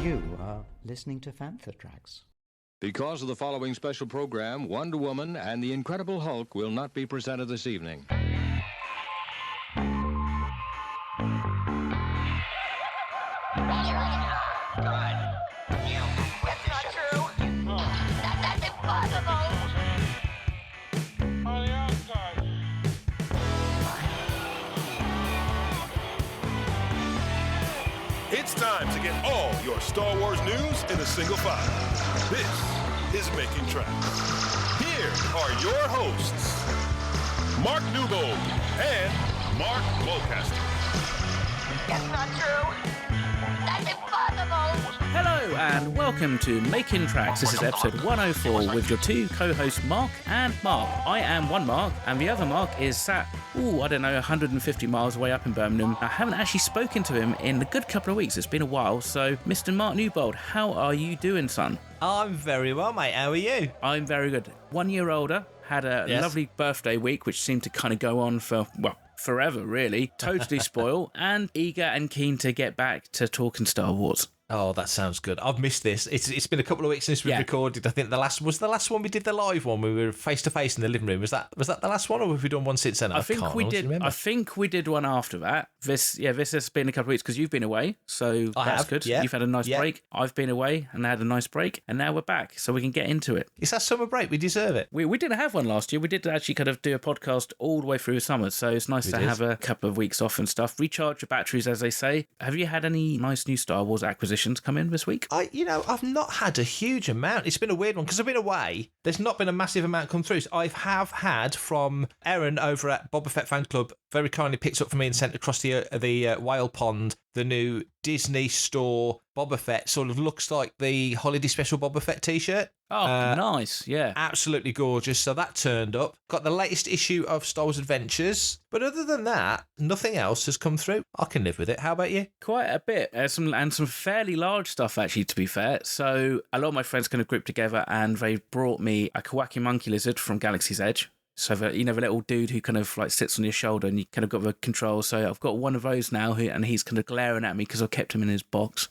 You are listening to Fantha Tracks. Because of the following special program, Wonder Woman and the Incredible Hulk will not be presented this evening. It's time to get all your Star Wars news in a single file. This is Making Tracks. Here are your hosts, Mark Newbold and Mark Mulcaster. That's not true. That's impossible. Hello and welcome to Making Tracks. This is episode 104 with your two co-hosts Mark and Mark. I am one Mark and the other Mark is sat, 150 miles away up in Birmingham. I haven't actually spoken to him in a good couple of weeks. It's been a while. So, Mr. Mark Newbold, how are you doing, son? I'm very well, mate. How are you? I'm very good. 1 year older, had a lovely birthday week, which seemed to kind of go on for, forever, really. Totally spoiled and eager and keen to get back to talking Star Wars. Oh, that sounds good. I've missed this. It's been a couple of weeks since we've recorded. I think the last one we did the live one. We were face to face in the living room. Was that the last one, or have we done one since then? I think we did. Remember. I think we did one after that. This has been a couple of weeks because you've been away, so that's good. Yeah. You've had a nice break. I've been away and had a nice break, and now we're back, so we can get into it. It's our summer break. We deserve it. We didn't have one last year. We did actually kind of do a podcast all the way through summer, so it's nice to have a couple of weeks off and stuff. Recharge your batteries, as they say. Have you had any nice new Star Wars acquisitions come in this week? I've not had a huge amount. It's been a weird one because I've been away. There's not been a massive amount come through. So I have had from Erin over at Boba Fett Fan Club, very kindly picked up for me and sent across the whale pond, the new Disney Store Boba Fett. Sort of looks like the holiday special Boba Fett t-shirt. Oh, nice, yeah. Absolutely gorgeous. So that turned up. Got the latest issue of Star Wars Adventures. But other than that, nothing else has come through. I can live with it. How about you? Quite a bit. Some fairly large stuff, actually, to be fair. So a lot of my friends kind of grouped together and they brought me a Kawaki monkey lizard from Galaxy's Edge. So, the little dude who kind of like sits on your shoulder and you kind of got the control. So I've got one of those now and he's kind of glaring at me because I've kept him in his box.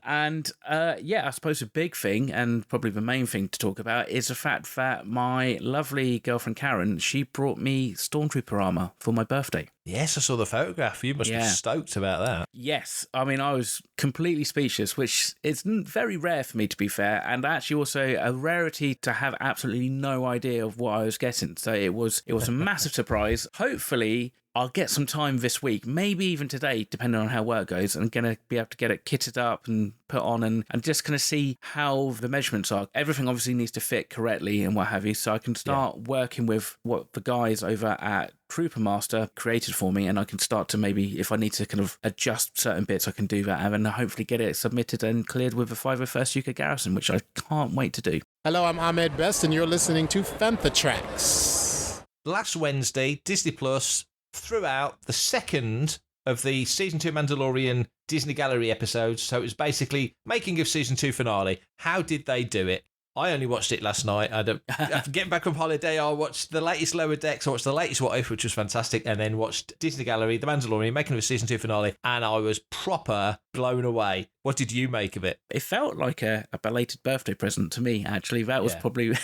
And I suppose the big thing and probably the main thing to talk about is the fact that my lovely girlfriend Karen, she brought me Stormtrooper armour for my birthday. Yes, I saw the photograph. You must be stoked about that. Yes. I mean, I was completely speechless, which is very rare for me, to be fair, and actually also a rarity to have absolutely no idea of what I was getting. So it was a massive surprise. Hopefully, I'll get some time this week, maybe even today, depending on how work goes. I'm going to be able to get it kitted up and put on and just kind of see how the measurements are. Everything obviously needs to fit correctly and what have you, so I can start working with what the guys over at Trooper Master created for me, and I can start to maybe, if I need to kind of adjust certain bits, I can do that and then hopefully get it submitted and cleared with the 501st UK Garrison, which I can't wait to do. Hello, I'm Ahmed Best, and you're listening to Fantha Tracks. Last Wednesday, Disney Plus threw out the second of the Season 2 Mandalorian Disney Gallery episodes. So it was basically making of Season 2 finale. How did they do it? I only watched it last night. After getting back from holiday, I watched the latest Lower Decks. I watched the latest What If, which was fantastic, and then watched Disney Gallery, The Mandalorian, making of a Season 2 finale, and I was proper blown away. What did you make of it? It felt like a belated birthday present to me, actually. That was probably...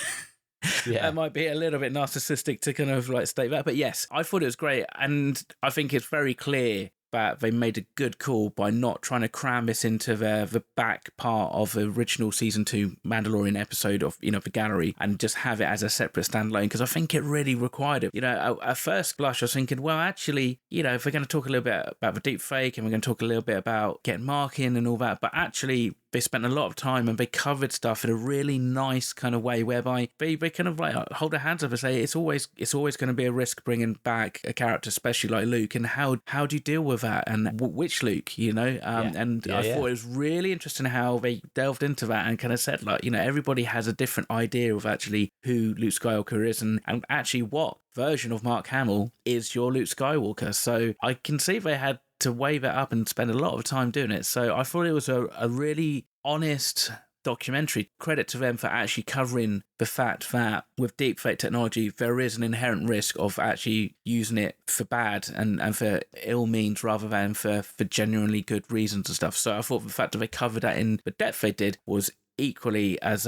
That might be a little bit narcissistic to kind of like state that, but yes, I thought it was great, and I think it's very clear that they made a good call by not trying to cram this into the back part of the original Season 2 Mandalorian episode of, the gallery and just have it as a separate standalone, because I think it really required it. At first blush, I was thinking, well, actually, if we're going to talk a little bit about the deep fake and we're going to talk a little bit about getting Mark in and all that, but actually they spent a lot of time and they covered stuff in a really nice kind of way whereby they kind of like hold their hands up and say it's always going to be a risk bringing back a character, especially like Luke, and how do you deal with that, and which Luke, I thought it was really interesting how they delved into that and kind of said, like, everybody has a different idea of actually who Luke Skywalker is and actually what version of Mark Hamill is your Luke Skywalker. So I can see they had to weigh that up and spend a lot of time doing it. So I thought it was a really honest documentary. Credit to them for actually covering the fact that with deepfake technology, there is an inherent risk of actually using it for bad and for ill means rather than for genuinely good reasons and stuff. So I thought the fact that they covered that in the depth they did was equally as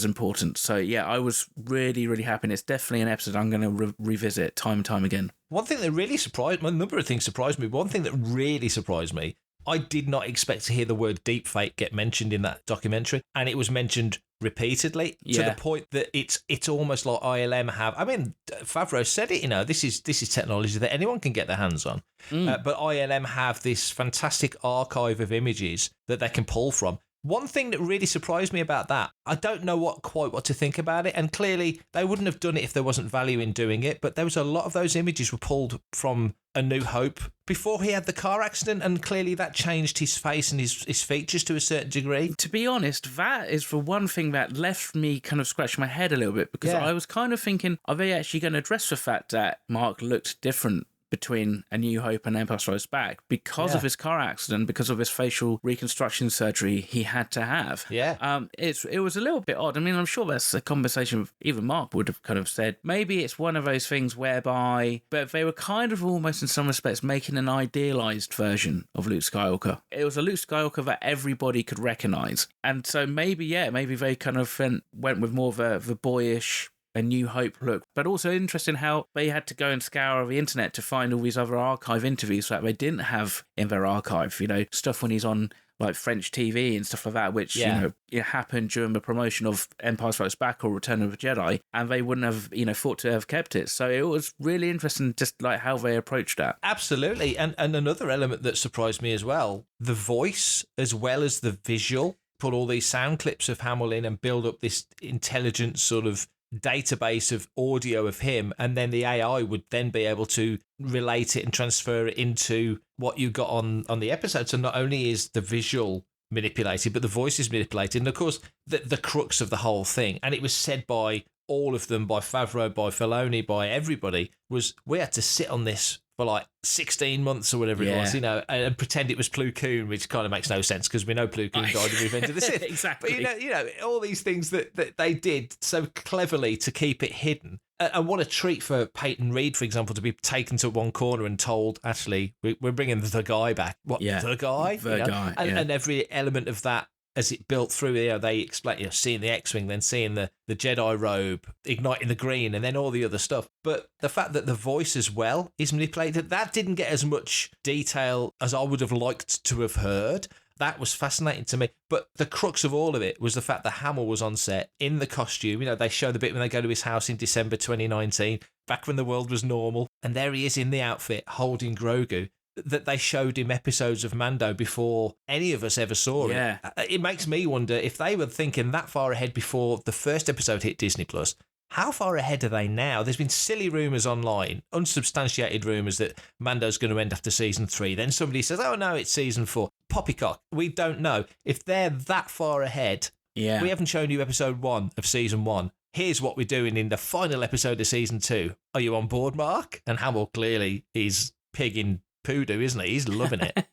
important. So yeah, I was really, really happy. And it's definitely an episode I'm going to revisit time and time again. One thing that really surprised me, a number of things surprised me. One thing that really surprised me, I did not expect to hear the word deepfake get mentioned in that documentary, and it was mentioned repeatedly to the point that it's almost like ILM have. I mean, Favreau said it. This is technology that anyone can get their hands on, but ILM have this fantastic archive of images that they can pull from. One thing that really surprised me about that, I don't know quite what to think about it, and clearly they wouldn't have done it if there wasn't value in doing it, but there was a lot of those images were pulled from A New Hope before he had the car accident, and clearly that changed his face and his features to a certain degree. To be honest, that is the one thing that left me kind of scratching my head a little bit, because I was kind of thinking, are they actually going to address the fact that Mark looked different between A New Hope and Empire Strikes Back because of his car accident, because of his facial reconstruction surgery he had to have? It was a little bit odd. I mean, I'm sure that's a conversation even Mark would have kind of said. Maybe it's one of those things whereby, but they were kind of almost in some respects making an idealized version of Luke Skywalker. It was a Luke Skywalker that everybody could recognize, and so maybe they kind of went with more of the boyish A New Hope look. But also interesting how they had to go and scour the internet to find all these other archive interviews that they didn't have in their archive, stuff when he's on like French TV and stuff like that, which it happened during the promotion of Empire Strikes Back or Return of the Jedi, and they wouldn't have thought to have kept it. So it was really interesting just like how they approached that. Absolutely. And another element that surprised me as well, the voice as well as the visual. Put all these sound clips of Hamill in and build up this intelligent sort of database of audio of him, and then the AI would then be able to relate it and transfer it into what you got on the episode. So not only is the visual manipulated, but the voice is manipulated. And of course, the crux of the whole thing, and it was said by all of them, by Favreau, by Filoni, by everybody, was we had to sit on this for like 16 months or whatever it was, and pretend it was Plo Koon, which kind of makes no sense because we know Plo Koon died in Revenge of the Sith. Exactly. But all these things that they did so cleverly to keep it hidden. And what a treat for Peyton Reed, for example, to be taken to one corner and told, actually, we're bringing the guy back. What, the guy? The guy, and every element of that, as it built through, they explain, seeing the X-Wing, then seeing the Jedi robe, igniting the green, and then all the other stuff. But the fact that the voice as well is manipulated, that didn't get as much detail as I would have liked to have heard. That was fascinating to me. But the crux of all of it was the fact that Hamill was on set in the costume. They show the bit when they go to his house in December 2019, back when the world was normal. And there he is in the outfit holding Grogu. That they showed him episodes of Mando before any of us ever saw it. It makes me wonder if they were thinking that far ahead before the first episode hit Disney Plus. How far ahead are they now? There's been silly rumours online, unsubstantiated rumours that Mando's going to end after season 3. Then somebody says, oh no, it's season 4. Poppycock. We don't know. If they're that far ahead, we haven't shown you episode 1 of season 1. Here's what we're doing in the final episode of season 2. Are you on board, Mark? And Hamill clearly is pigging Poodoo, isn't he? He's loving it.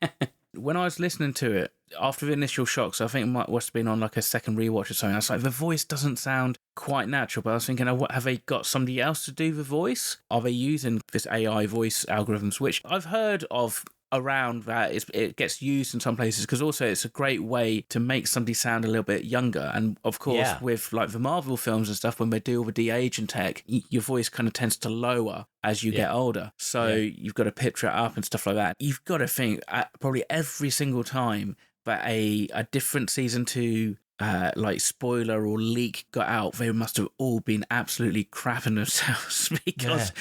When I was listening to it, after the initial shocks, I think it must have been on like a second rewatch or something. I was like, the voice doesn't sound quite natural, but I was thinking, have they got somebody else to do the voice? Are they using this AI voice algorithms, which I've heard of around that it gets used in some places, because also it's a great way to make somebody sound a little bit younger. And of course, with like the Marvel films and stuff, when they deal with de-aging tech, your voice kind of tends to lower as you get older. So you've got to pitch it up and stuff like that. You've got to think probably every single time that a different season 2 like spoiler or leak got out, they must have all been absolutely crapping themselves because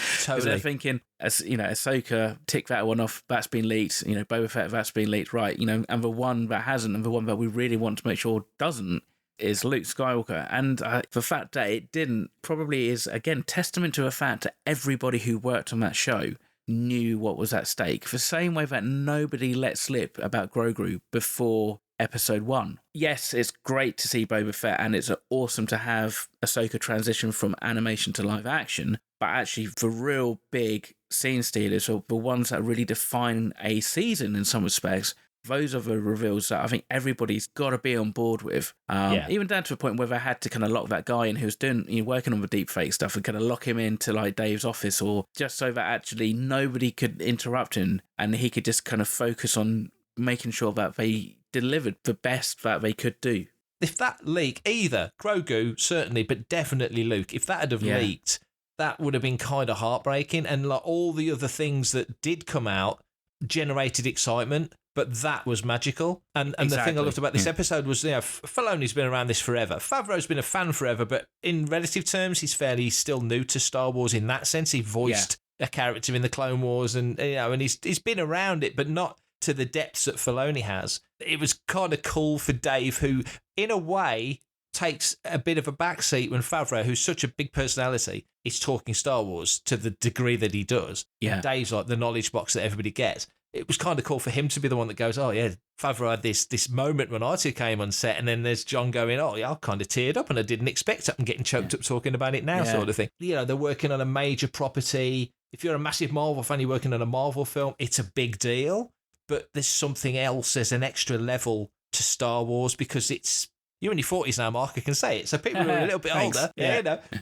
they're thinking, as Ahsoka, tick that one off, that's been leaked, Boba Fett, that's been leaked, right, and the one that hasn't, and the one that we really want to make sure doesn't, is Luke Skywalker. And the fact that it didn't probably is, again, testament to the fact that everybody who worked on that show knew what was at stake, the same way that nobody let slip about Grogu before episode 1. Yes, it's great to see Boba Fett, and it's awesome to have Ahsoka transition from animation to live action, but actually the real big scene stealers, or the ones that really define a season in some respects, those are the reveals that I think everybody's got to be on board with. Even down to a point where they had to kind of lock that guy in who's doing, working on the deep fake stuff and kind of lock him into like Dave's office, or just so that actually nobody could interrupt him and he could just kind of focus on making sure that they delivered the best that they could do. If that leak, either Grogu, certainly, but definitely Luke, if that had have leaked, that would have been kind of heartbreaking. And like all the other things that did come out generated excitement, but that was magical. And the thing I loved about this episode was, Filoni's been around this forever. Favreau's been a fan forever, but in relative terms, he's fairly still new to Star Wars in that sense. He voiced a character in the Clone Wars, and and he's been around it, but not to the depths that Filoni has. It was kind of cool for Dave, who, in a way, takes a bit of a backseat when Favreau, who's such a big personality, is talking Star Wars to the degree that he does. And Dave's like the knowledge box that everybody gets. It was kind of cool for him to be the one that goes, oh, yeah, Favreau had this moment when R2 came on set, and then there's John going, oh, yeah, I kind of teared up and I didn't expect it. I'm getting choked up talking about it now, sort of thing. They're working on a major property. If you're a massive Marvel fan, you're working on a Marvel film, it's a big deal. But there's something else, there's an extra level to Star Wars, because you're in your 40s now, Mark, I can say it. So people who are a little bit older,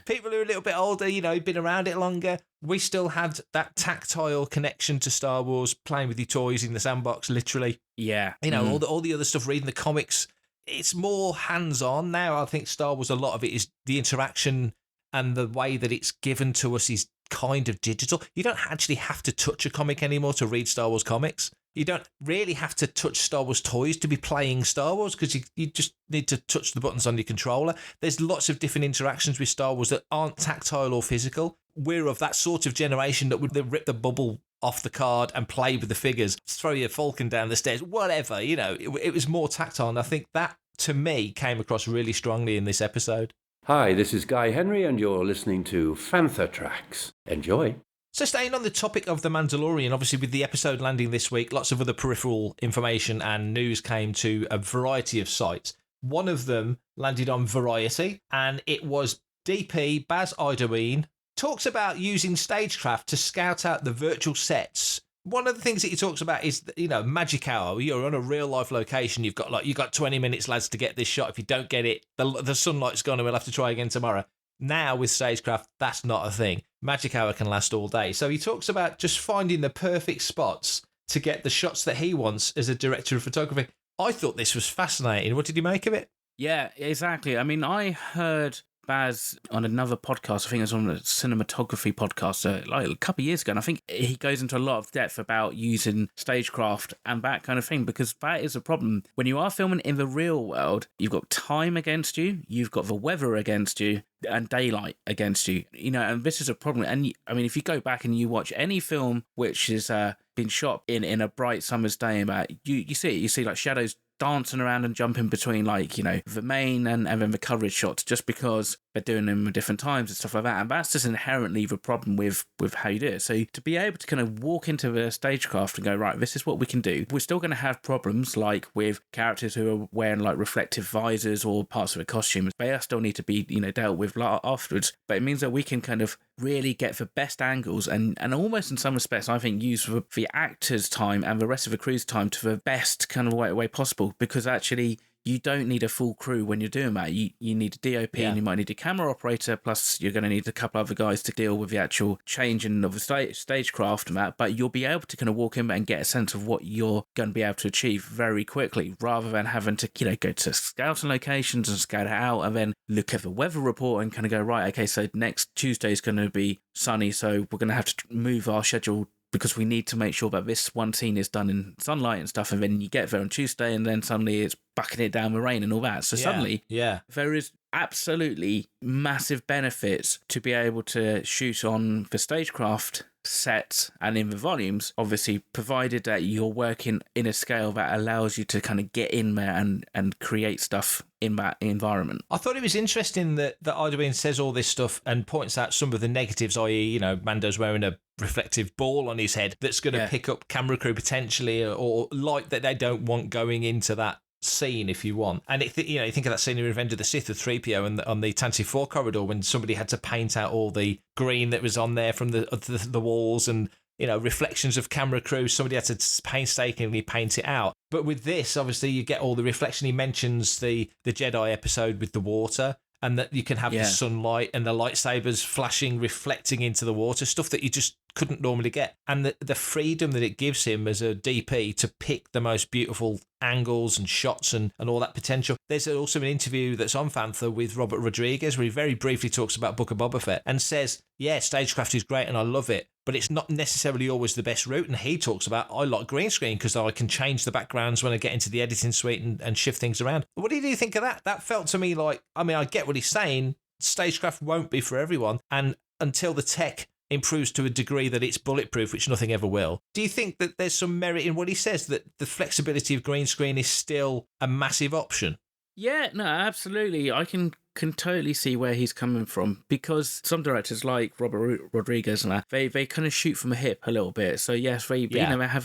people who are a little bit older, been around it longer, we still had that tactile connection to Star Wars, playing with your toys in the sandbox, literally. Yeah. All the other stuff, reading the comics, it's more hands-on now. I think Star Wars, a lot of it is the interaction and the way that it's given to us is kind of digital. You don't actually have to touch a comic anymore to read Star Wars comics. You don't really have to touch Star Wars toys to be playing Star Wars, because you just need to touch the buttons on your controller. There's lots of different interactions with Star Wars that aren't tactile or physical. We're of that sort of generation that would rip the bubble off the card and play with the figures, throw your Falcon down the stairs, whatever. It was more tactile. And I think that, to me, came across really strongly in this episode. Hi, this is Guy Henry, and you're listening to Fantha Tracks. Enjoy. So staying on the topic of The Mandalorian, obviously with the episode landing this week, lots of other peripheral information and news came to a variety of sites. One of them landed on Variety, and it was DP Baz Idoine talks about using stagecraft to scout out the virtual sets. One of the things that he talks about is, magic hour. You're on a real life location. You've got 20 minutes, lads, to get this shot. If you don't get it, the sunlight's gone and we'll have to try again tomorrow. Now with stagecraft, that's not a thing. Magic hour can last all day. So he talks about just finding the perfect spots to get the shots that he wants as a director of photography. I thought this was fascinating. What did you make of it? Yeah, exactly. I mean, I heard Baz on another podcast, I think it was on a cinematography podcast like a couple of years ago, and I think he goes into a lot of depth about using stagecraft and that kind of thing, because that is a problem. When you are filming in the real world, you've got time against you, you've got the weather against you, and daylight against you, and this is a problem. And I mean, if you go back and you watch any film which is been shot in a bright summer's day, about you see like shadows dancing around and jumping between the main and then the coverage shots, just because they're doing them at different times and stuff like that. And that's just inherently the problem with how you do it. So to be able to kind of walk into the stagecraft and go, right, this is what we can do. We're still going to have problems like with characters who are wearing like reflective visors or parts of a costume. They still need to be, dealt with afterwards. But it means that we can kind of really get the best angles and almost in some respects, I think, use the actors' time and the rest of the crew's time to the best kind of way possible, because actually you don't need a full crew when you're doing that. You need a DOP and you might need a camera operator, plus you're going to need a couple other guys to deal with the actual changing of the stagecraft and that, but you'll be able to kind of walk in and get a sense of what you're going to be able to achieve very quickly, rather than having to, go to scouting locations and scout it out and then look at the weather report and kind of go, right, okay, so next Tuesday is going to be sunny, so we're going to have to move our schedule because we need to make sure that this one scene is done in sunlight and stuff, and then you get there on Tuesday and then suddenly it's bucking it down with rain and all that. So suddenly there is absolutely massive benefits to be able to shoot on the stagecraft sets and in the volumes, obviously, provided that you're working in a scale that allows you to kind of get in there and create stuff in that environment. I thought it was interesting that Idoine says all this stuff and points out some of the negatives, i.e., Mando's wearing a reflective ball on his head that's going to pick up camera crew potentially, or light that they don't want going into that scene, if you want. And you think of that scene in Revenge of the Sith with 3PO and on the Tantive 4 corridor when somebody had to paint out all the green that was on there from the walls, and reflections of camera crew. Somebody had to painstakingly paint it out. But with this, obviously, you get all the reflection. He mentions the Jedi episode with the water, and that you can have the sunlight and the lightsabers flashing, reflecting into the water, stuff that you just couldn't normally get. And the freedom that it gives him as a DP to pick the most beautiful angles and shots and all that potential. There's also an interview that's on Fantha with Robert Rodriguez where he very briefly talks about Book of Boba Fett and says, yeah, stagecraft is great and I love it, but it's not necessarily always the best route. And he talks about, I like green screen because I can change the backgrounds when I get into the editing suite and shift things around. What do you think of that? That felt to me like, I get what he's saying. Stagecraft won't be for everyone. And until the tech improves to a degree that it's bulletproof, which nothing ever will. Do you think that there's some merit in what he says, that the flexibility of green screen is still a massive option? Yeah, no, absolutely. I can totally see where he's coming from, because some directors like Robert Rodriguez and that, they kind of shoot from the hip a little bit. So yes, they have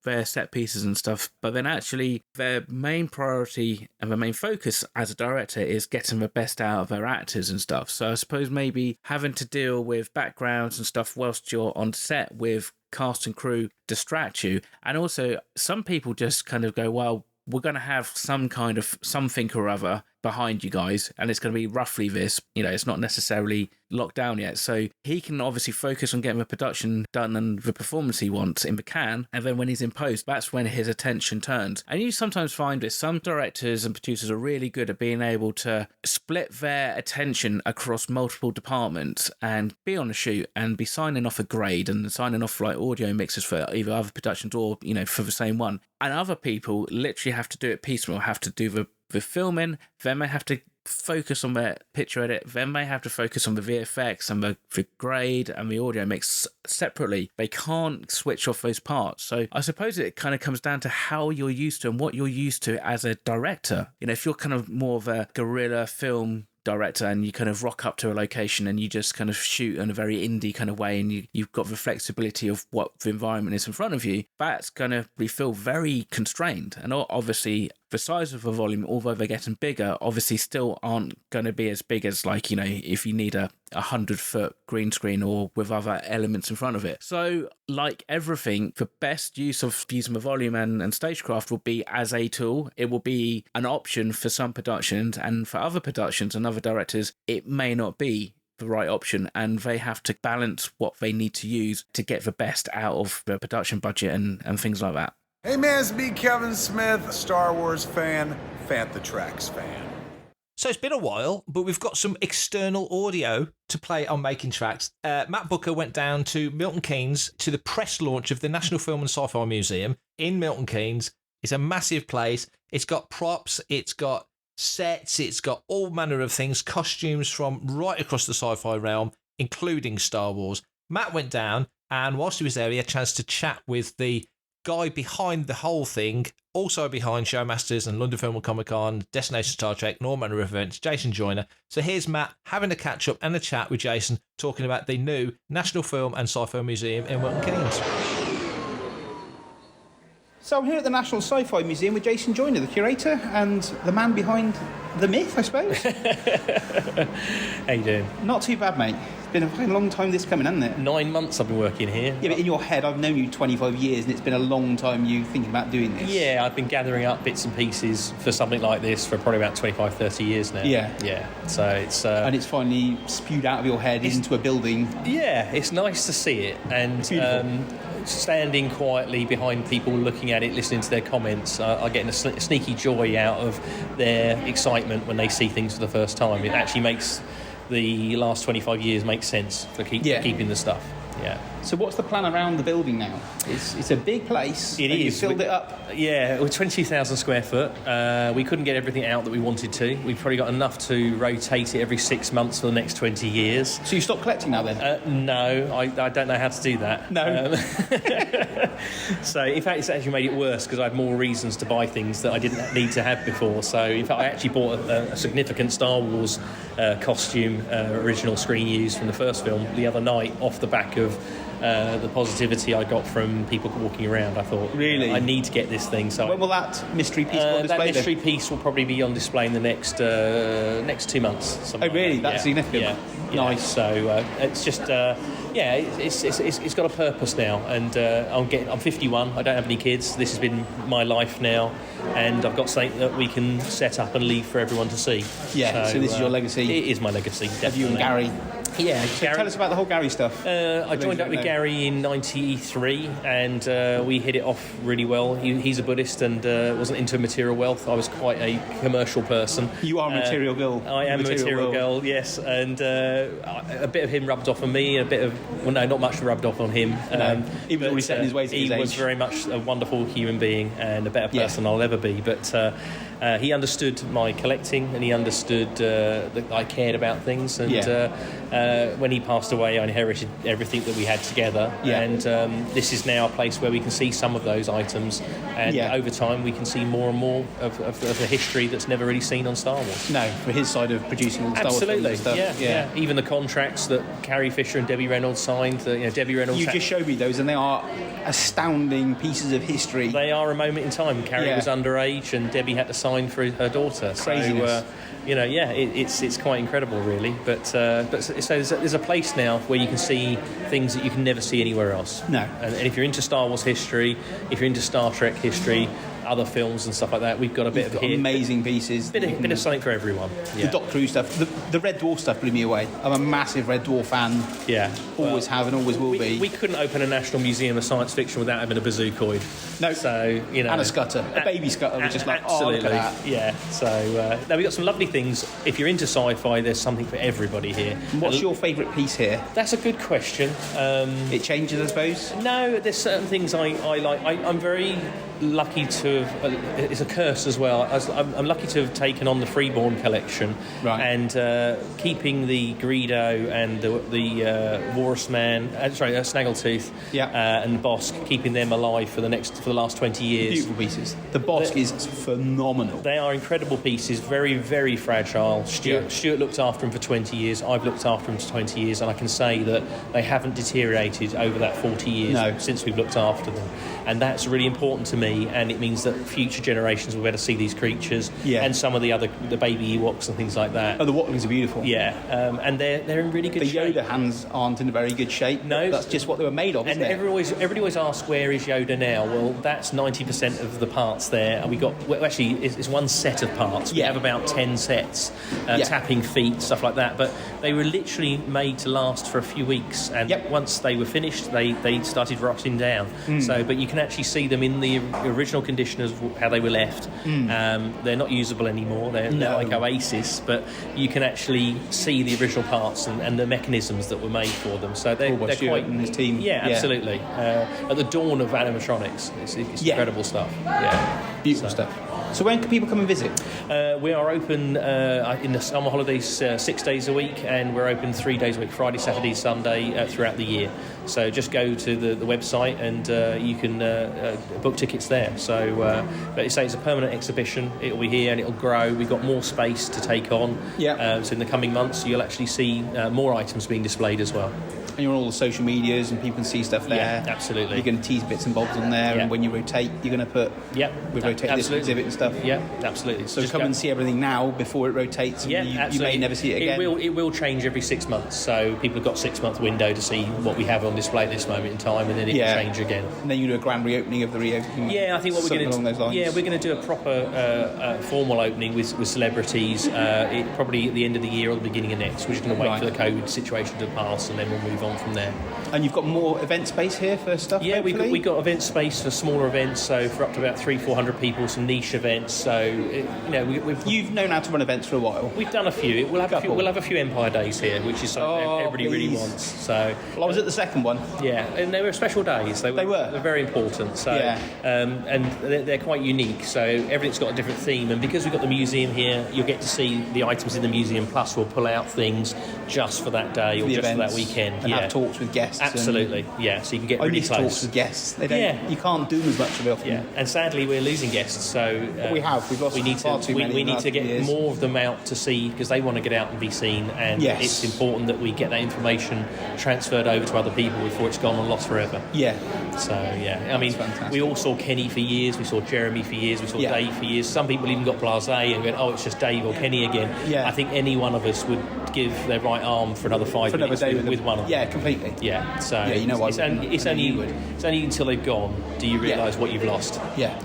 their set pieces and stuff, but then actually their main priority and their main focus as a director is getting the best out of their actors and stuff. So I suppose maybe having to deal with backgrounds and stuff whilst you're on set with cast and crew distract you. And also some people just kind of go, well, we're going to have some kind of something or other behind you guys, and it's going to be roughly this. It's not necessarily locked down yet. So he can obviously focus on getting the production done and the performance he wants in the can, and then when he's in post, that's when his attention turns. And you sometimes find that some directors and producers are really good at being able to split their attention across multiple departments and be on a shoot and be signing off a grade and signing off like audio mixes for either other productions or, for the same one. And other people literally have to do it piecemeal, have to do the filming, then they have to focus on the picture edit, then they have to focus on the VFX and the grade and the audio mix separately. They can't switch off those parts. So I suppose it kind of comes down to how you're used to and what you're used to as a director. If you're kind of more of a guerrilla film director and you kind of rock up to a location and you just kind of shoot in a very indie kind of way, and you've got the flexibility of what the environment is in front of you, that's going to feel very constrained. And obviously the size of the volume, although they're getting bigger, obviously still aren't going to be as big as if you need a 100-foot green screen or with other elements in front of it. So like everything, the best use of using the volume and stagecraft will be as a tool. It will be an option for some productions, and for other productions and other directors, it may not be the right option, and they have to balance what they need to use to get the best out of the production budget and things like that. Hey man, it's me, Kevin Smith, Star Wars fan, Fantha Tracks fan. So it's been a while, but we've got some external audio to play on Making Tracks. Matt Booker went down to Milton Keynes to the press launch of the National Film and Sci-Fi Museum in Milton Keynes. It's a massive place. It's got props, it's got sets, it's got all manner of things, costumes from right across the sci-fi realm, including Star Wars. Matt went down, and whilst he was there, he had a chance to chat with the guy behind the whole thing, also behind Showmasters and London Film and Comic Con, Destination Star Trek, and all manner of events, Jason Joyner. So here's Matt having a catch up and a chat with Jason, talking about the new National Film and Sci-Fi Museum in Milton Keynes. So I'm here at the National Sci-Fi Museum with Jason Joyner, the curator and the man behind the myth, I suppose. How you doing? Not too bad, mate. It's been a very long time this coming, hasn't it? 9 months I've been working here. Yeah, but in your head, I've known you 25 years, and it's been a long time you thinking about doing this. Yeah, I've been gathering up bits and pieces for something like this for probably about 25, 30 years now. Yeah. So it's... and it's finally spewed out of your head into a building. Yeah, it's nice to see it. And standing quietly behind people, looking at it, listening to their comments, I get a sneaky joy out of their excitement when they see things for the first time. It actually makes the last 25 years make sense for keeping the stuff. Yeah. So what's the plan around the building now? It's a big place. It is. You filled it up. Yeah, we're 22,000 square foot. We couldn't get everything out that we wanted to. We've probably got enough to rotate it every 6 months for the next 20 years. So you stopped collecting now then? No, I don't know how to do that. No. So in fact, it's actually made it worse because I had more reasons to buy things that I didn't need to have before. So in fact, I actually bought a significant Star Wars costume, original screen use from the first film the other night off the back of the positivity I got from people walking around. I thought, really, I need to get this thing. So when will that mystery piece be on display? That mystery piece will probably be on display in the next 2 months. Oh, really? That's significant. Yeah. Nice. So it's just it's got a purpose now, and I'm 51. I don't have any kids. This has been my life now, and I've got something that we can set up and leave for everyone to see. Yeah. So this is your legacy. It is my legacy. Definitely. Of you and Gary. Yeah, so tell us about the whole Gary stuff. I joined up with Gary in '93, and we hit it off really well. He's a Buddhist and wasn't into material wealth. I was quite a commercial person. You are a material girl. I am a material girl, yes. And a bit of him rubbed off on me, and a bit of, well, no, not much rubbed off on him. He was already set in his ways at his age. He was very much a wonderful human being and a better person I'll ever be. But he understood my collecting, and he understood that I cared about things. And when he passed away, I inherited everything that we had together. And this is now a place where we can see some of those items. And over time, we can see more and more of the history that's never really seen on Star Wars. No, for his side of producing all the Star Wars films and stuff. Yeah. Even the contracts that Carrie Fisher and Debbie Reynolds signed. Debbie Reynolds. You just showed me those, and they are astounding pieces of history. They are a moment in time. Carrie was underage, and Debbie had to sign for her daughter. Craziness. So, it's quite incredible, really. But so there's a place now where you can see things that you can never see anywhere else. No. And if you're into Star Wars history, if you're into Star Trek history, other films and stuff like that, we've got a bit of here. Amazing pieces. Bit of something for everyone. The Doctor Who stuff, the Red Dwarf stuff blew me away. I'm a massive Red Dwarf fan. Yeah. Always have and always will be. We couldn't open a National Museum of Science Fiction without having a bazookoid. No. So, And a Scudder. A baby Scudder was just like, absolutely. Oh, look at that. Yeah. So, we've got some lovely things. If you're into sci-fi, there's something for everybody here. And what's your favourite piece here? That's a good question. It changes, I suppose? No, there's certain things I like. I'm very lucky to have... it's a curse as well. I'm lucky to have taken on the Freeborn collection, and keeping the Greedo and the Walrus Man, Snaggletooth, and the Bosk, keeping them alive for the last 20 years. Beautiful pieces. The Bosk is phenomenal. They are incredible pieces, very, very fragile. Stuart looked after them for 20 years. I've looked after them for 20 years, and I can say that they haven't deteriorated over that 40 years since we've looked after them. And that's really important to me, and it means that future generations will be able to see these creatures and some of the baby Ewoks and things like that. Oh, the Wotlings are beautiful. Yeah, and they're in really good shape. The Yoda hands aren't in a very good shape. No. That's just what they were made of, isn't it? Everybody always asks, where is Yoda now? Well, that's 90% of the parts there. And it's one set of parts. We have about 10 sets, tapping feet, stuff like that. But they were literally made to last for a few weeks. And once they were finished, they started rotting down. But you can actually see them in the original condition of how they were left. They're not usable anymore. They're like Oasis, but you can actually see the original parts and the mechanisms that were made for them. So they're quite... and his team. Yeah, absolutely. At the dawn of animatronics. It's incredible stuff. Yeah. Beautiful stuff. So when can people come and visit? We are open in the summer holidays 6 days a week, and we're open 3 days a week, Friday, Saturday, Sunday, throughout the year. So just go to the website and you can book tickets there. So, but it's a permanent exhibition. It'll be here and it'll grow. We've got more space to take on. So in the coming months, you'll actually see more items being displayed as well. And you're on all the social medias and people can see stuff there. Yeah, absolutely. You're going to tease bits and bobs on there, and when you rotate, you're going to put... we rotate this exhibit and stuff. Yeah, absolutely. So come and see everything now before it rotates, and you may never see it again. It will change every 6 months, so people have got 6 month window to see what we have on display at this moment in time, and then it will change again. And then you do a grand reopening of the reopening. Yeah, I think what we're going to do... along those lines. Yeah, we're going to do a proper formal opening with celebrities, probably at the end of the year or the beginning of next. We're just going to wait for the COVID situation to pass, and then we'll move on from there. And you've got more event space here for stuff? Yeah, we got event space for smaller events, so for up to about 300-400 people, some niche events. So you've known how to run events for a while. We've done a few. We'll have a few Empire Days here, which is something everybody really wants. So I was at the second one. Yeah, and they were special days. They were. They're very important. So and they're quite unique. So everything's got a different theme, and because we've got the museum here, you'll get to see the items in the museum. Plus, we'll pull out things just for that day or just for that weekend. And have talks with guests. Absolutely, so you can get really close. Talks with guests. You can't do them as much very often. Yeah, and sadly we're losing guests, so we have. We've lost far too many. We need to get more of them out to see, because they want to get out and be seen, and it's important that we get that information transferred over to other people before it's gone and lost forever. Yeah. So, I mean, we all saw Kenny for years, we saw Jeremy for years, we saw Dave for years. Some people even got blasé and went, oh, it's just Dave or Kenny again. Yeah. I think any one of us would give their right arm for another 5 minutes with one of them. Yeah, completely. Yeah, so you know what? It's only until they've gone do you realise what you've lost. Yeah.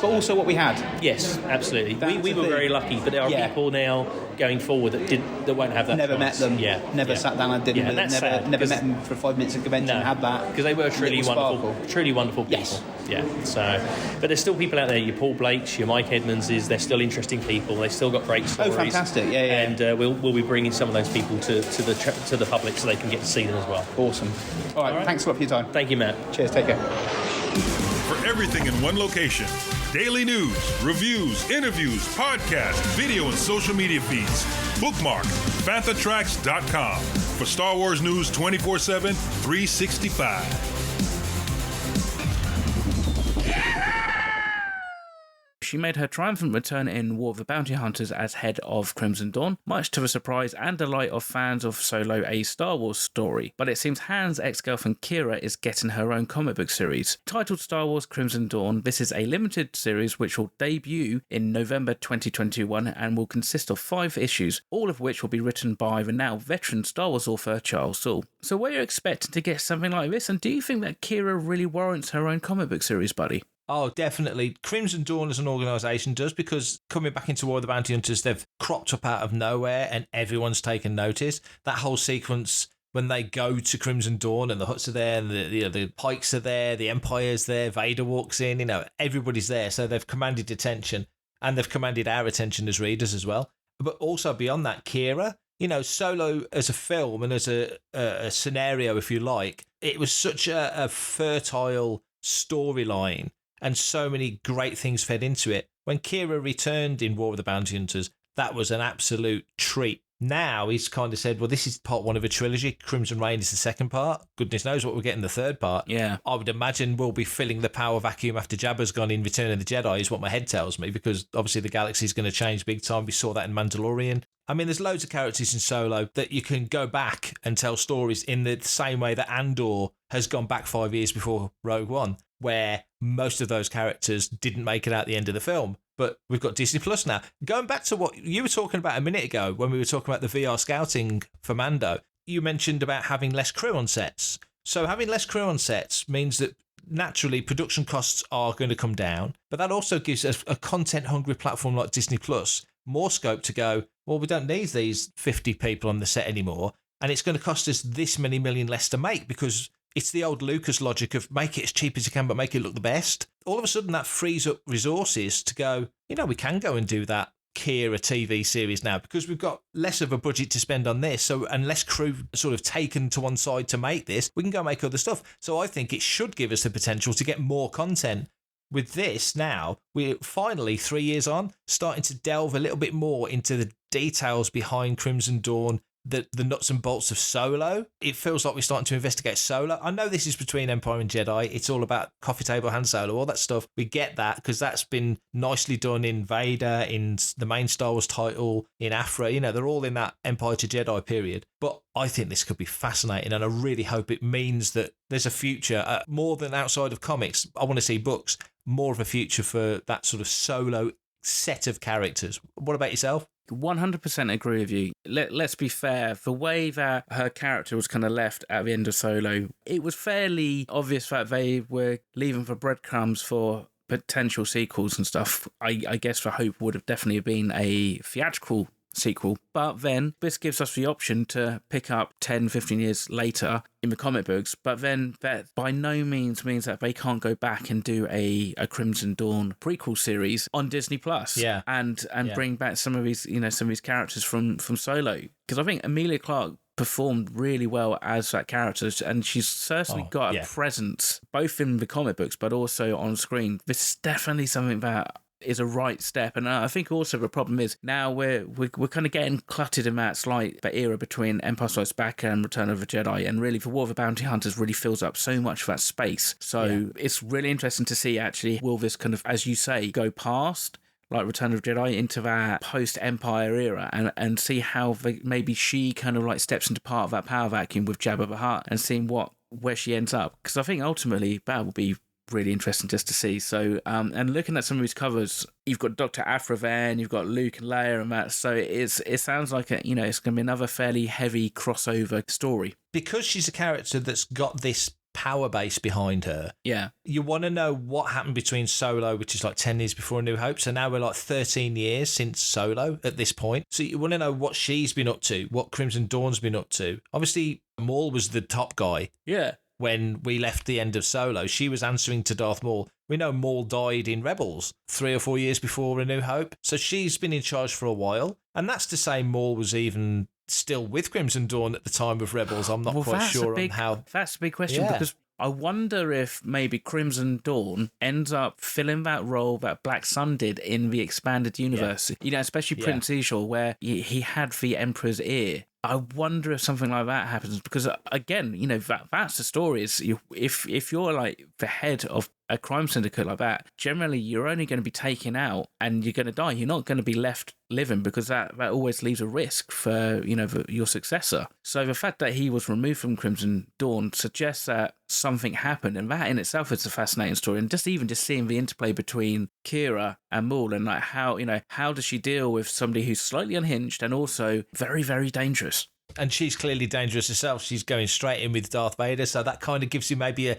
But also what we had. Yes, absolutely. We were very lucky, but there are people now going forward that won't have that Never chance. met them. Never sat down and didn't. Never met them for 5 minutes of convention and had that. Because they were truly wonderful people. Yes. Yeah. So, but there's still people out there. Your Paul Blakes, your Mike Edmondses. They're still interesting people. They've still got great stories. Oh, fantastic! Yeah. And we'll be bringing some of those people to the public so they can get to see them as well. Awesome. All right. Thanks a lot for your time. Thank you, Matt. Cheers. Take care. For everything in one location, daily news, reviews, interviews, podcasts, video, and social media feeds, bookmark FanthaTracks.com for Star Wars news 24/7, 365. She made her triumphant return in War of the Bounty Hunters as head of Crimson Dawn, much to the surprise and delight of fans of Solo, a Star Wars story. But it seems Han's ex-girlfriend Kira is getting her own comic book series. Titled Star Wars Crimson Dawn, this is a limited series which will debut in November 2021 and will consist of 5 issues, all of which will be written by the now veteran Star Wars author Charles Soule. So were you expecting to get something like this, and do you think that Kira really warrants her own comic book series, buddy? Oh, definitely. Crimson Dawn as an organisation does, because coming back into War of the Bounty Hunters, they've cropped up out of nowhere and everyone's taken notice. That whole sequence when they go to Crimson Dawn and the Hutts are there and the Pikes are there, the Empire's there, Vader walks in, everybody's there. So they've commanded attention, and they've commanded our attention as readers as well. But also beyond that, Kira, Solo as a film and as a scenario, if you like, it was such a fertile storyline. And so many great things fed into it. When Kira returned in War of the Bounty Hunters, that was an absolute treat. Now he's kind of said, well, this is part 1 of a trilogy. Crimson Reign is the second part. Goodness knows what we'll get in the third part. Yeah. I would imagine we'll be filling the power vacuum after Jabba's gone in Return of the Jedi, is what my head tells me, because obviously the galaxy's going to change big time. We saw that in Mandalorian. I mean, there's loads of characters in Solo that you can go back and tell stories in the same way that Andor has gone back 5 years before Rogue One, where most of those characters didn't make it out the end of the film. But we've got Disney Plus now. Going back to what you were talking about a minute ago when we were talking about the VR scouting for Mando, you mentioned about having less crew on sets. So having less crew on sets means that naturally production costs are going to come down, but that also gives us a content-hungry platform like Disney Plus more scope to go, well, we don't need these 50 people on the set anymore, and it's going to cost us this many million less to make, because it's the old Lucas logic of make it as cheap as you can, but make it look the best. All of a sudden, that frees up resources to go, we can go and do that Kira TV series now, because we've got less of a budget to spend on this, and less crew sort of taken to one side to make this. We can go make other stuff. So I think it should give us the potential to get more content. With this now, we're finally 3 years on, starting to delve a little bit more into the details behind Crimson Dawn, the nuts and bolts of Solo. It feels like we're starting to investigate Solo. I know this is between Empire and Jedi. It's all about coffee table Han Solo, all that stuff. We get that because that's been nicely done in Vader, in the main Star Wars title, in Afra. They're all in that Empire to Jedi period. But I think this could be fascinating, and I really hope it means that there's a future, more than outside of comics. I want to see books, more of a future for that sort of Solo set of characters. What about yourself? 100% agree with you. Let's be fair. The way that her character was kind of left at the end of Solo, it was fairly obvious that they were leaving for breadcrumbs for potential sequels and stuff. I guess the hope would have definitely been a theatrical sequel, but then this gives us the option to pick up 10-15 years later in the comic books, but then that by no means means that they can't go back and do a Crimson Dawn prequel series on Disney Plus, and bring back some of these characters from Solo, because I think Emilia Clarke performed really well as that character, and she's certainly got a presence both in the comic books but also on screen. This is definitely something that is a right step, and I think also the problem is now we're kind of getting cluttered in that era between Empire Strikes Back and Return of the Jedi, and really the War of the Bounty Hunters really fills up so much of that space. So it's really interesting to see, actually, will this kind of, as you say, go past like Return of the Jedi into that post-Empire era and see how maybe she kind of like steps into part of that power vacuum with Jabba the Hutt and seeing where she ends up. Because I think ultimately that will be really interesting just to see. So, and looking at some of these covers, you've got Dr. Aphra there, and you've got Luke and Leia and that. So it sounds like it's going to be another fairly heavy crossover story. Because she's a character that's got this power base behind her. Yeah. You want to know what happened between Solo, which is like 10 years before A New Hope. So now we're like 13 years since Solo at this point. So you want to know what she's been up to, what Crimson Dawn's been up to. Obviously, Maul was the top guy. Yeah. When we left the end of Solo, she was answering to Darth Maul. We know Maul died in Rebels 3 or 4 years before A New Hope. So she's been in charge for a while. And that's to say Maul was even still with Crimson Dawn at the time of Rebels. I'm not quite sure on how. That's a big question because I wonder if maybe Crimson Dawn ends up filling that role that Black Sun did in the expanded universe. Especially Prince Ishal, where he had the Emperor's ear. I wonder if something like that happens because, again, that's the story. Is if you're like the head of a crime syndicate like that, generally you're only going to be taken out and you're going to die. You're not going to be left living because that always leaves a risk for your successor. So the fact that he was removed from Crimson Dawn suggests that something happened, and that in itself is a fascinating story. And just seeing the interplay between Kira and Maul and like how does she deal with somebody who's slightly unhinged and also very, very dangerous. And she's clearly dangerous herself. She's going straight in with Darth Vader, so that kind of gives you maybe a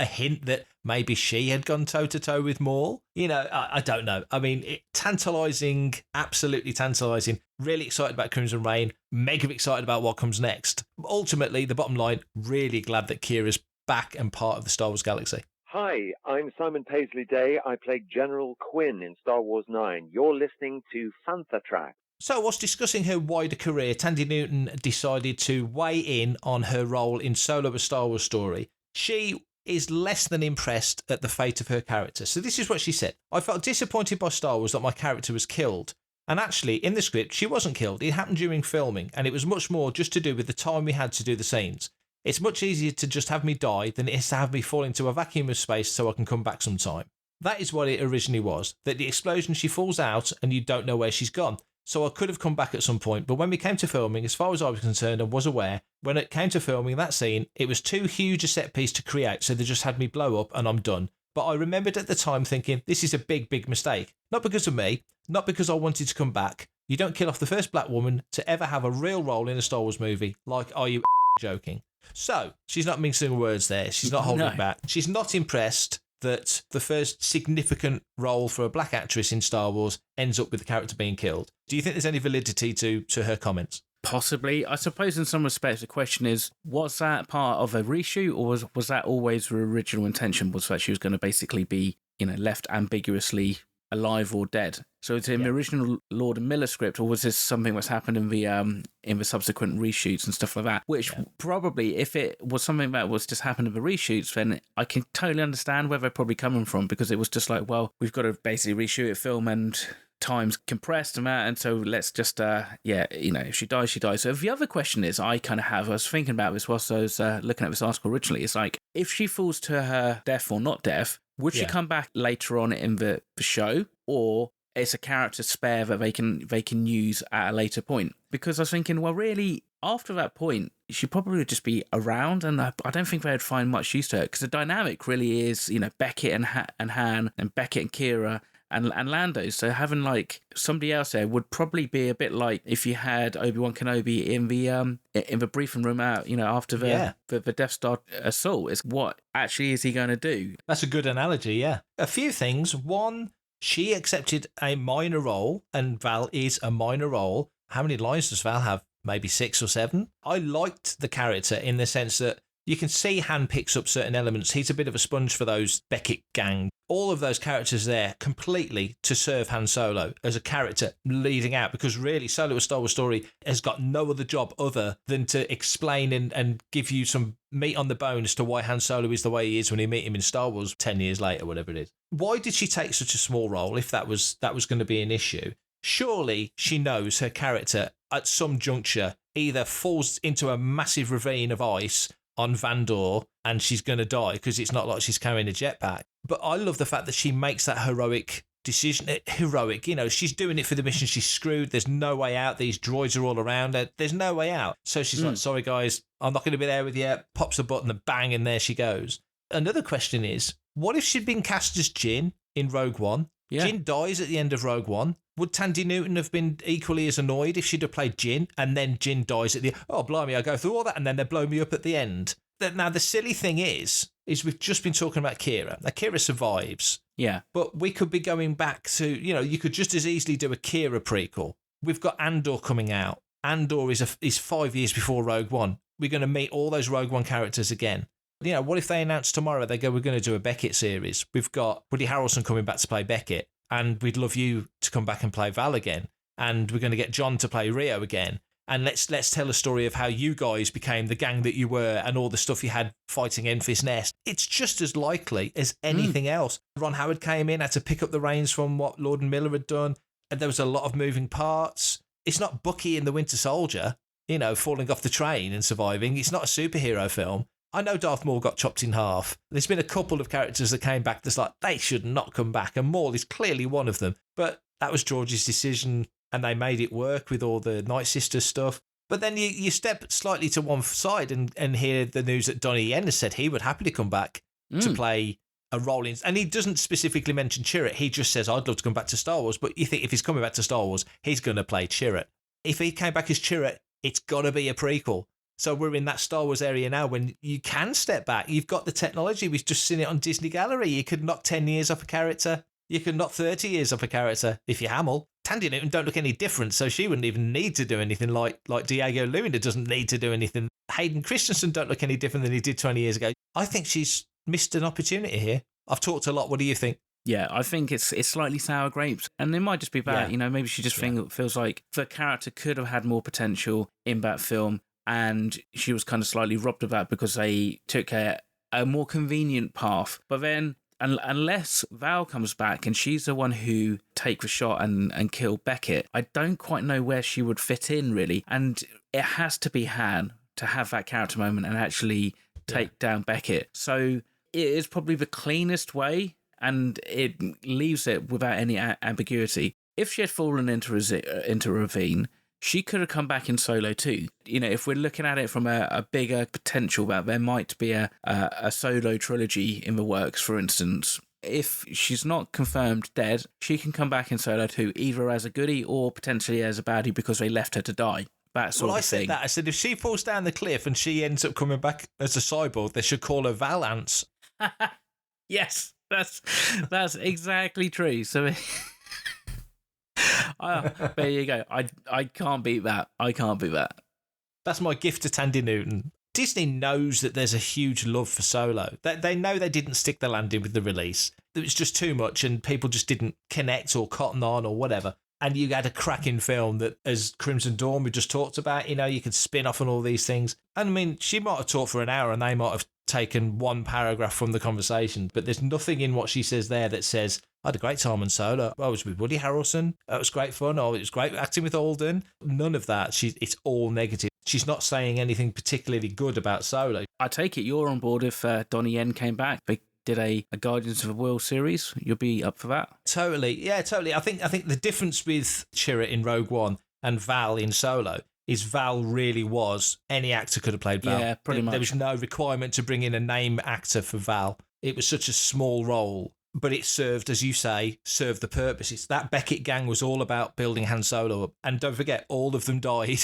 hint that maybe she had gone toe-to-toe with Maul. I don't know. I mean, tantalising, absolutely tantalising. Really excited about Crimson Reign, mega excited about what comes next. Ultimately, the bottom line, really glad that Kira's back and part of the Star Wars galaxy. Hi, I'm Simon Paisley Day. I played General Quinn in Star Wars 9. You're listening to Fantha Track. So, whilst discussing her wider career, Thandiwe Newton decided to weigh in on her role in Solo: A Star Wars Story. She is less than impressed at the fate of her character. So this is what she said. I felt disappointed by Star Wars that my character was killed. And actually, in the script, she wasn't killed. It happened during filming, and it was much more just to do with the time we had to do the scenes. It's much easier to just have me die than it is to have me fall into a vacuum of space so I can come back sometime. That is what it originally was, that the explosion, she falls out and you don't know where she's gone. So I could have come back at some point, but when we came to filming, as far as I was concerned and was aware, when it came to filming that scene, it was too huge a set piece to create, so they just had me blow up and I'm done. But I remembered at the time thinking, this is a big, big mistake. Not because of me, not because I wanted to come back. You don't kill off the first black woman to ever have a real role in a Star Wars movie. Like, are you joking? So, she's not mincing words there. She's not holding back. She's not impressed that the first significant role for a black actress in Star Wars ends up with the character being killed. Do you think there's any validity to her comments? Possibly. I suppose in some respects the question is, was that part of a reshoot or was that always her original intention, was that she was going to basically be, left ambiguously alive or dead? So it's in the original Lord and Miller script, or was this something that's happened in the subsequent reshoots and stuff like that? Which probably, if it was something that was just happened in the reshoots, then I can totally understand where they're probably coming from, because it was just like, well, we've got to basically reshoot a film and time's compressed and that, and so let's just if she dies, she dies. So the other question is, I was thinking about this whilst I was looking at this article originally. It's like, if she falls to her death or not death, would she come back later on in the show, or it's a character spare that they can use at a later point? Because I was thinking, well, really, after that point, she'd probably just be around, and I don't think they'd find much use to her, because the dynamic really is, Beckett and Han, and Beckett and Kira, and Lando. So having like somebody else there would probably be a bit like if you had Obi-Wan Kenobi in the briefing room out, after the Death Star assault. Is what actually is he going to do? That's a good analogy, yeah. A few things. One, she accepted a minor role, and Val is a minor role. How many lines does Val have? Maybe 6 or 7. I liked the character in the sense that you can see Han picks up certain elements. He's a bit of a sponge for those Beckett gang. All of those characters there completely to serve Han Solo as a character leading out, because really Solo: A Star Wars Story has got no other job other than to explain and give you some meat on the bone as to why Han Solo is the way he is when you meet him in Star Wars 10 years later, whatever it is. Why did she take such a small role if that was going to be an issue? Surely she knows her character at some juncture either falls into a massive ravine of ice on Vandor and she's going to die, because it's not like she's carrying a jetpack. But I love the fact that she makes that heroic decision, heroic. You know, she's doing it for the mission. She's screwed. There's no way out. These droids are all around her. There's no way out. So she's like, sorry, guys, I'm not going to be there with you. Pops a button and bang, and there she goes. Another question is, what if she'd been cast as Jyn in Rogue One? Yeah. Jyn dies at the end of Rogue One. Would Thandiwe Newton have been equally as annoyed if she'd have played Jyn and then Jyn dies at the end? Oh, blimey, I go through all that and then they blow me up at the end. Now, the silly thing is we've just been talking about Kira. Now, Kira survives. Yeah. But we could be going back to, you know, you could just as easily do a Kira prequel. We've got Andor coming out. Andor is 5 years before Rogue One. We're going to meet all those Rogue One characters again. You know, what if they announce tomorrow, they go, we're going to do a Beckett series. We've got Woody Harrelson coming back to play Beckett, and we'd love you to come back and play Val again. And we're going to get John to play Rio again. And let's tell a story of how you guys became the gang that you were and all the stuff you had fighting Enfys Nest. It's just as likely as anything else. Ron Howard came in, had to pick up the reins from what Lord and Miller had done, and there was a lot of moving parts. It's not Bucky in The Winter Soldier, you know, falling off the train and surviving. It's not a superhero film. I know Darth Maul got chopped in half. There's been a couple of characters that came back that's like, they should not come back, and Maul is clearly one of them. But that was George's decision, and they made it work with all the Night Sisters stuff. But then you step slightly to one side and hear the news that Donnie Yen has said he would happily come back to play a role in... And he doesn't specifically mention Chirrut. He just says, I'd love to come back to Star Wars. But you think if he's coming back to Star Wars, he's going to play Chirrut. If he came back as Chirrut, it's got to be a prequel. So we're in that Star Wars area now when you can step back. You've got the technology. We've just seen it on Disney Gallery. You could knock 10 years off a character. You could knock 30 years off a character if you're Hamill. Thandiwe Newton don't look any different, so she wouldn't even need to do anything like Diego Luna doesn't need to do anything. Hayden Christensen don't look any different than he did 20 years ago. I think she's missed an opportunity here. I've talked a lot. What do you think? Yeah, I think it's slightly sour grapes. And it might just be bad. You know, maybe she just feels like the character could have had more potential in that film, and she was kind of slightly robbed of that because they took a more convenient path. But then, unless Val comes back and she's the one who take the shot and kill Beckett, I don't quite know where she would fit in, really. And it has to be Han to have that character moment and actually take down Beckett. So it is probably the cleanest way, and it leaves it without any ambiguity. If she had fallen into a ravine, she could have come back in Solo too. You know, if we're looking at it from a bigger potential that there might be a Solo trilogy in the works, for instance, if she's not confirmed dead, she can come back in Solo too, either as a goodie or potentially as a baddie because they left her to die. That sort of thing. I said that. I said if she falls down the cliff and she ends up coming back as a cyborg, they should call her Valance. Yes, that's exactly true. So... there you go. I can't beat that. That's my gift to Thandiwe Newton. Disney knows that there's a huge love for Solo. They know they didn't stick the landing with the release. It was just too much and people just didn't connect or cotton on or whatever. And you had a cracking film that, as Crimson Dawn we just talked about, you know, you could spin off on all these things. And I mean, she might have talked for an hour and they might have taken one paragraph from the conversation, but there's nothing in what she says there that says, I had a great time on Solo. I was with Woody Harrelson. That was great fun. Oh, it was great acting with Alden. None of that. It's all negative. She's not saying anything particularly good about Solo. I take it you're on board if Donnie Yen came back. They did a Guardians of the World series. You'll be up for that? Totally. Yeah, totally. I think the difference with Chirrut in Rogue One and Val in Solo is Val really was any actor could have played Val. Yeah, pretty much. There was no requirement to bring in a name actor for Val. It was such a small role, but it served, as you say, served the purpose. It's that Beckett gang was all about building Han Solo up. And don't forget, all of them died.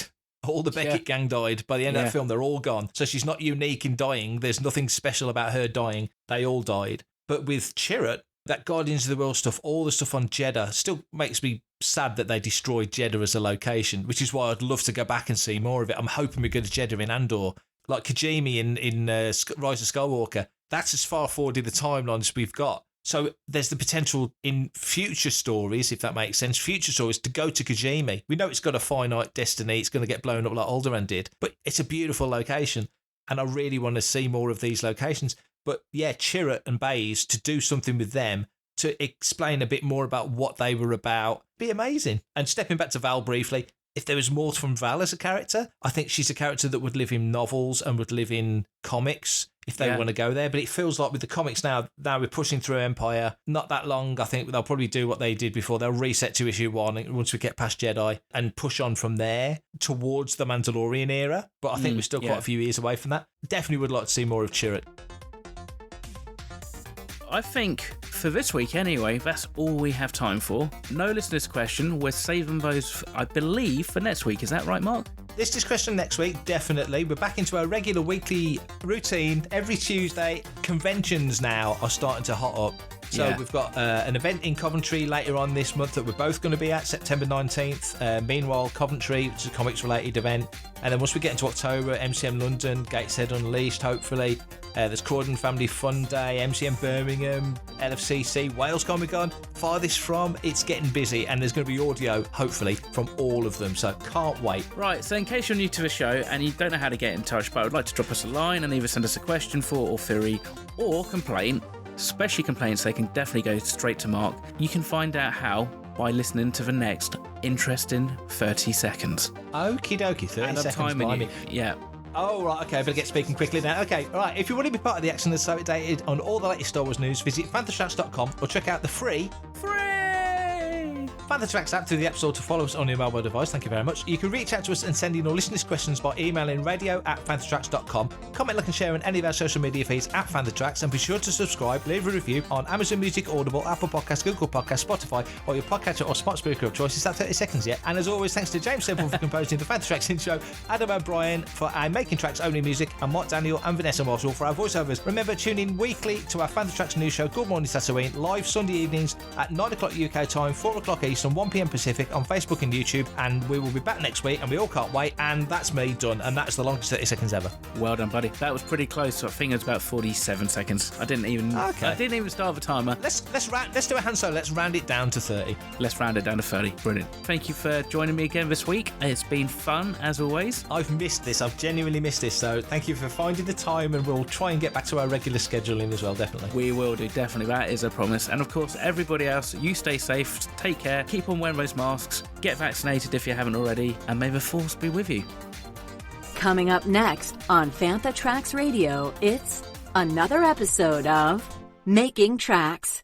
All the Beckett gang died. By the end of the film, they're all gone. So she's not unique in dying. There's nothing special about her dying. They all died. But with Chirrut, that Guardians of the World stuff, all the stuff on Jeddah, still makes me sad that they destroyed Jeddah as a location, which is why I'd love to go back and see more of it. I'm hoping we go to Jeddah in Andor. Like Kijimi in Rise of Skywalker. That's as far forward in the timeline as we've got. So there's the potential in future stories, if that makes sense, future stories to go to Kijimi. We know it's got a finite destiny. It's going to get blown up like Alderaan did, but it's a beautiful location. And I really want to see more of these locations. But yeah, Chirrut and Baze, to do something with them, to explain a bit more about what they were about, be amazing. And stepping back to Val briefly, if there was more from Val as a character. I think she's a character that would live in novels and would live in comics if they want to go there. But it feels like with the comics now we're pushing through Empire. Not that long. I think they'll probably do what they did before. They'll reset to issue 1 once we get past Jedi and push on from there towards the Mandalorian era. But I think we're still quite a few years away from that. Definitely would like to see more of Chirrut. I think for this week anyway, that's all we have time for. No listeners' question. We're saving those, I believe, for next week. Is that right, Mark? Listeners' question next week, definitely. We're back into our regular weekly routine every Tuesday. Conventions now are starting to hot up. So we've got an event in Coventry later on this month that we're both going to be at, September 19th. Meanwhile, Coventry, which is a comics-related event. And then once we get into October, MCM London, Gateshead Unleashed, hopefully. There's Croydon Family Fun Day, MCM Birmingham, LFCC, Wales Comic-Con. Farthest from, it's getting busy, and there's going to be audio, hopefully, from all of them. So can't wait. Right, so in case you're new to the show and you don't know how to get in touch, but I would like to drop us a line and either send us a question for or theory or complaint, especially complaints, they can definitely go straight to Mark. You can find out how by listening to the next interesting 30 seconds. Okie dokie, 30 and seconds. Timing you. Yeah. Oh, right, okay, I better get speaking quickly now. Okay, all right, if you want to be part of the action that's so updated on all the latest Star Wars news, visit fanthatracks.com or check out the free Fantha Tracks app through the App Store to follow us on your mobile device. Thank you very much. You can reach out to us and send in your listeners' questions by emailing radio@fanthatracks.com. Comment, like and share on any of our social media feeds at Fanthatracks, and be sure to subscribe, leave a review on Amazon Music, Audible, Apple Podcasts, Google Podcasts, Spotify, or your podcatcher or smart speaker of choice. Is that 30 seconds yet? And as always, thanks to James Semple for composing the Fantha Tracks intro, Adam O'Brien for our Making Tracks only music, and Mark Daniel and Vanessa Marshall for our voiceovers. Remember, tune in weekly to our Fantha Tracks news show, Good Morning Tatooine, live Sunday evenings at 9 o'clock UK time, 4 o'clock Eastern, 1 p.m. Pacific on Facebook and YouTube, and we will be back next week, and we all can't wait. And that's me done, and that's the longest 30 seconds ever. Well done, buddy. That was pretty close. I think it was about 47 seconds. I didn't even start the timer. Let's do a hand solo. Let's round it down to 30. Let's round it down to 30. Brilliant. Thank you for joining me again this week. It's been fun as always. I've missed this. I've genuinely missed this. So thank you for finding the time, and we'll try and get back to our regular scheduling as well. Definitely. We will do. Definitely. That is a promise. And of course, everybody else, you stay safe. Take care. Keep on wearing those masks. Get vaccinated if you haven't already, and may the force be with you. Coming up next on Fantha Tracks Radio, it's another episode of Making Tracks.